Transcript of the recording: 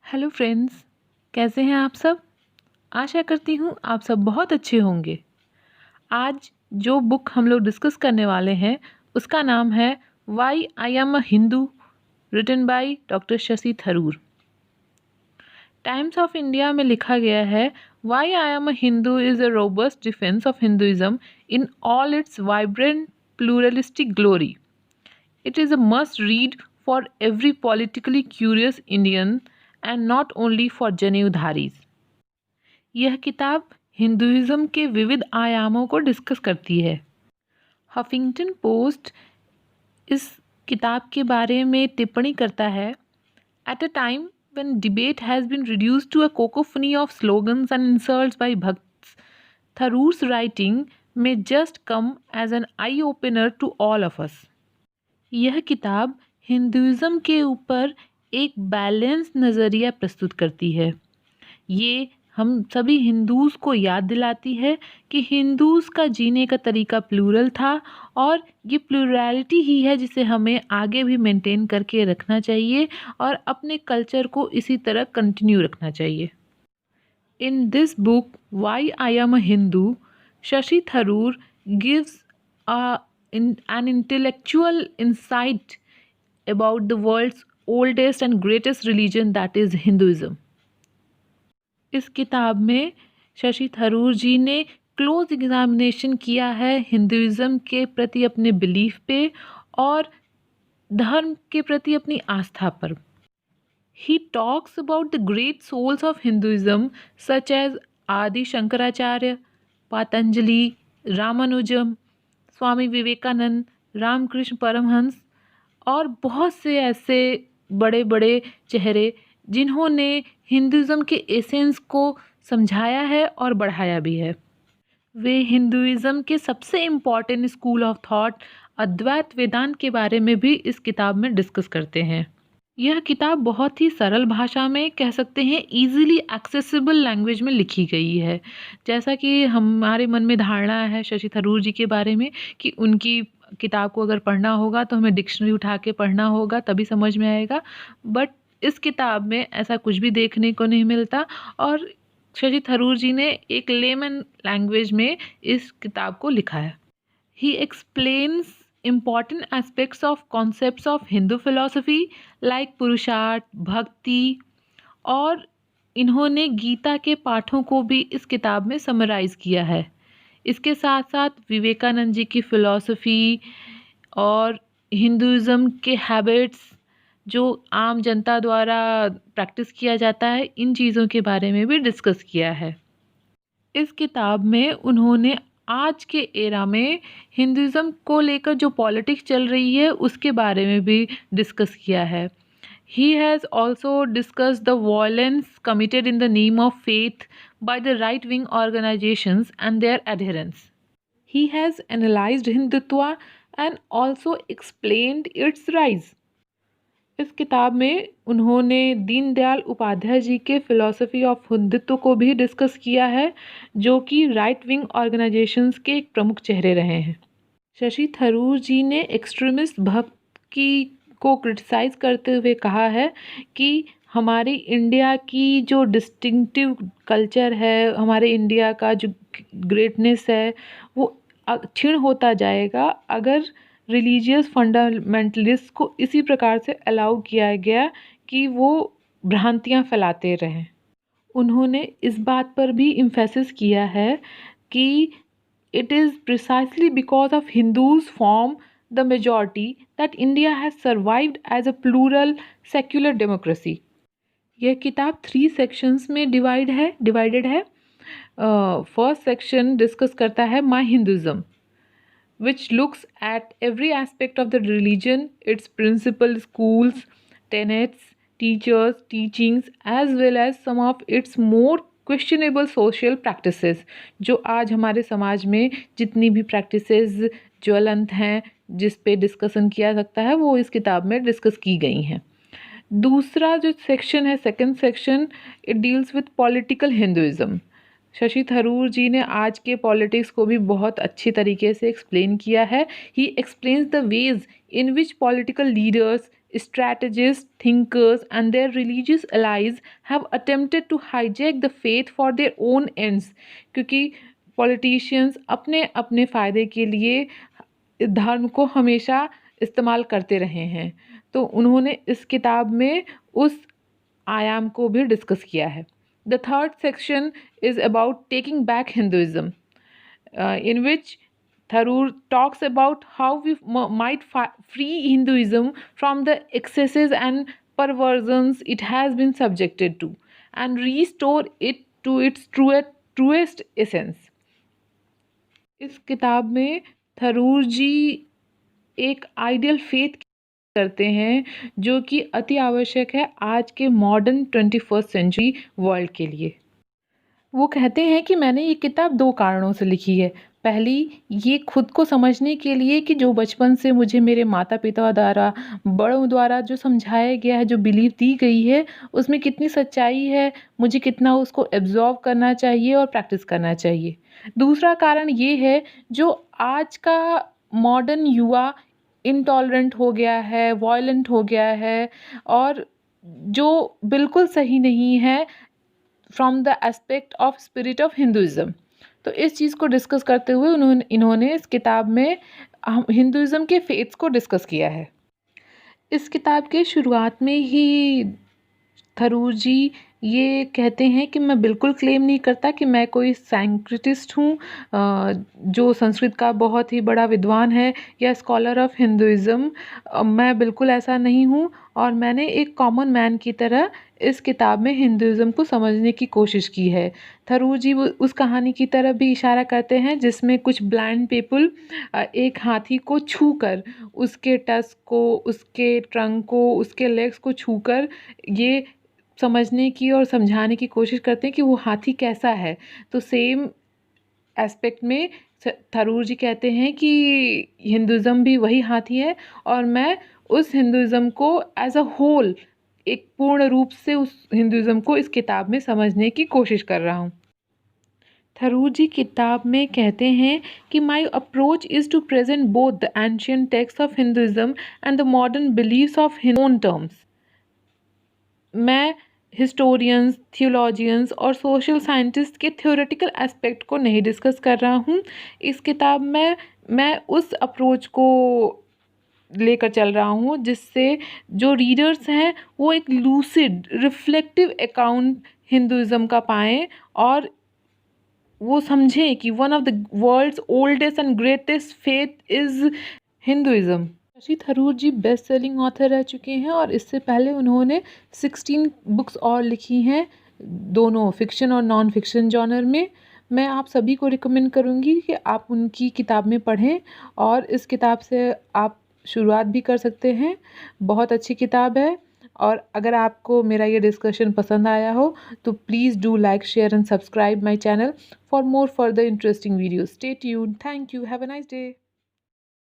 Hello friends, कैसे हैं आप सब। आशा करती हूँ आप सब बहुत अच्छे होंगे। आज जो बुक हम लोग डिस्कस करने वाले हैं उसका नाम है why I am a Hindu, written by doctor Shashi Tharoor. Times of India में लिखा गया है, why I am a Hindu is a robust defence of Hinduism in all its vibrant pluralistic glory. It is a must read for every politically curious Indian and not only for जनेऊधारीज। यह किताब Hinduism के विविध आयामों को discuss करती है। Huffington post इस किताब के बारे में टिप्पणी करता है, at a time when debate has been reduced to a cacophony of slogans and insults by bhakts, Tharoor's writing may just come as an eye-opener to all of us. यह किताब हिंदुइज्म के ऊपर एक बैलेंस नज़रिया प्रस्तुत करती है। ये हम सभी हिंदूज़ को याद दिलाती है कि हिंदूज़ का जीने का तरीका प्लूरल था और ये प्लूरैलिटी ही है जिसे हमें आगे भी मेंटेन करके रखना चाहिए और अपने कल्चर को इसी तरह कंटिन्यू रखना चाहिए। In this book why I am a Hindu, Shashi Tharoor gives an intellectual insight about the world's oldest and greatest religion, that is Hinduism. इस किताब में शशि थरूर जी ने क्लोज एग्जामिनेशन किया है हिंदुइज्म के प्रति अपने बिलीफ पे और धर्म के प्रति अपनी आस्था पर। He talks about the great souls of Hinduism such as Adi Shankaracharya, Patanjali, Ramanujam, Swami Vivekananda, Ramakrishna Paramhans और बहुत से ऐसे बड़े बड़े चेहरे जिन्होंने हिंदुइज्म के एसेंस को समझाया है और बढ़ाया भी है। वे हिंदुइज्म के सबसे इम्पॉर्टेंट स्कूल ऑफ थॉट अद्वैत वेदांत के बारे में भी इस किताब में डिस्कस करते हैं। यह किताब बहुत ही सरल भाषा में, कह सकते हैं ईजिली एक्सेसिबल लैंग्वेज में लिखी गई है। जैसा कि हमारे मन में धारणा है शशि थरूर जी के बारे में कि उनकी किताब को अगर पढ़ना होगा तो हमें डिक्शनरी उठा के पढ़ना होगा तभी समझ में आएगा, बट इस किताब में ऐसा कुछ भी देखने को नहीं मिलता और शशि थरूर जी ने एक लेमन लैंग्वेज में इस किताब को लिखा है। ही explains important aspects of concepts of Hindu philosophy like पुरुषार्थ, भक्ति और इन्होंने गीता के पाठों को भी इस किताब में समराइज़ किया है। इसके साथ साथ विवेकानंद जी की फ़िलॉसफ़ी और हिंदुइज्म के हैबिट्स जो आम जनता द्वारा प्रैक्टिस किया जाता है, इन चीज़ों के बारे में भी डिस्कस किया है। इस किताब में उन्होंने आज के एरा में हिंदुइज्म को लेकर जो पॉलिटिक्स चल रही है उसके बारे में भी डिस्कस किया है। He has also discussed the violence committed in the name of faith by the right wing organisations and their adherence. He has analyzed Hindutva and also explained its rise. इस किताब में उन्होंने दीनदयाल उपाध्याय जी के फ़िलॉसफ़ी ऑफ हिंदुत्व को भी discuss किया है, जो कि राइट विंग ऑर्गेनाइजेशंस के एक प्रमुख चेहरे रहे हैं। शशि थरूर जी ने एक्सट्रीमिस्ट भक्त की को क्रिटिसाइज़ करते हुए कहा है कि हमारी इंडिया की जो डिस्टिंक्टिव कल्चर है, हमारे इंडिया का जो ग्रेटनेस है, वो क्षीण होता जाएगा अगर रिलीजियस फंडामेंटलिस्ट को इसी प्रकार से अलाउ किया गया कि वो भ्रांतियाँ फैलाते रहें। उन्होंने इस बात पर भी इम्फेसिस किया है कि it is precisely because of Hindus form the majority that India has survived as a plural secular democracy. यह किताब 3 सेक्शंस में डिवाइडेड है. फर्स्ट सेक्शन डिस्कस करता है माई Hinduism, which looks at every aspect of the religion, its principles, schools, tenets, teachers, teachings, as well as some of its more questionable social practices. जो आज हमारे समाज में जितनी भी practices ज्वलंत हैं, जिस पे डिस्कसन किया सकता है, वो इस किताब में डिस्कस की गई हैं. दूसरा जो सेक्शन है, second section, it deals with political Hinduism. Shashi Tharoor ji ने आज के पॉलिटिक्स को भी बहुत अच्छी तरीके से एक्सप्लेन किया है. ही explains the ways in which political leaders strategists, thinkers, and their religious allies have attempted to hijack the faith for their own ends. क्योंकि पॉलिटिशियंस अपने अपने फ़ायदे के लिए धर्म को हमेशा इस्तेमाल करते रहे हैं। तो उन्होंने इस किताब में उस आयाम को भी डिस्कस किया है। The third section is about taking back Hinduism, in which Tharoor talks about how we might free Hinduism from the excesses and perversions it has been subjected to and restore it to its truest essence. इस किताब में थरूर जी एक ideal faith करते हैं जो कि अति आवश्यक है आज के मॉडर्न 21st सेंचुरी वर्ल्ड के लिए। वो कहते हैं कि मैंने ये किताब 2 कारणों से लिखी है। पहली, ये खुद को समझने के लिए कि जो बचपन से मुझे मेरे माता-पिता द्वारा, बड़ों द्वारा जो समझाया गया है, जो बिलीफ दी गई है, उसमें कितनी सच्चाई है, मुझे कितना उसको एब्ज़ॉर्ब करना चाहिए और प्रैक्टिस करना चाहिए। दूसरा कारण ये है, जो आज का मॉडर्न युवा इंटॉलरेंट हो गया है, वॉयलेंट हो गया है और जो बिल्कुल सही नहीं है from the aspect of spirit of Hinduism. तो इस चीज़ को डिस्कस करते हुए इन्होंने इस किताब में हिंदुइज़्म के फेथ्स को डिस्कस किया है। इस किताब के शुरुआत में ही थरूर जी ये कहते हैं कि मैं बिल्कुल क्लेम नहीं करता कि मैं कोई साइंटिस्ट हूँ जो संस्कृत का बहुत ही बड़ा विद्वान है या स्कॉलर ऑफ हिंदुइज़्म। मैं बिल्कुल ऐसा नहीं हूँ और मैंने एक कॉमन मैन की तरह इस किताब में हिंदुइज़्म को समझने की कोशिश की है। थरूर जी उस कहानी की तरफ भी इशारा करते हैं जिसमें कुछ ब्लाइंड पीपल एक हाथी को छूकर, उसके टस्क को, उसके ट्रंक को, उसके लेग्स को छूकर ये समझने की और समझाने की कोशिश करते हैं कि वो हाथी कैसा है। तो सेम एस्पेक्ट में थरूर जी कहते हैं कि हिंदुइज़्म भी वही हाथी है और मैं उस हिंदुइज़्म को एज अ होल, एक पूर्ण रूप से उस हिंदुइज़्म को इस किताब में समझने की कोशिश कर रहा हूँ। थरूर जी किताब में कहते हैं कि my approach is to present both the ancient text of Hinduism and the modern beliefs of own terms. मैं हिस्टोरियंस, थियोलॉजियंस और सोशल साइंटिस्ट के थ्योरेटिकल एस्पेक्ट को नहीं डिस्कस कर रहा हूँ। इस किताब में मैं उस अप्रोच को लेकर चल रहा हूँ जिससे जो रीडर्स हैं वो एक लूसिड, रिफ्लेक्टिव अकाउंट हिंदुइज़्म का पाएँ और वो समझें कि one of the world's oldest and greatest faith is Hinduism. Shashi Tharoor ji best selling author रह चुके हैं और इससे पहले उन्होंने 16 बुक्स और लिखी हैं, दोनों फिक्शन और नॉन फिक्शन जॉनर में। मैं आप सभी को रिकमेंड करूँगी कि आप उनकी किताबें पढ़ें और इस किताब से आप शुरुआत भी कर सकते हैं। बहुत अच्छी किताब है और अगर आपको मेरा ये डिस्कशन पसंद आया हो तो please do like, share and subscribe my channel for more further interesting videos. Stay tuned. Thank you. Have a nice day.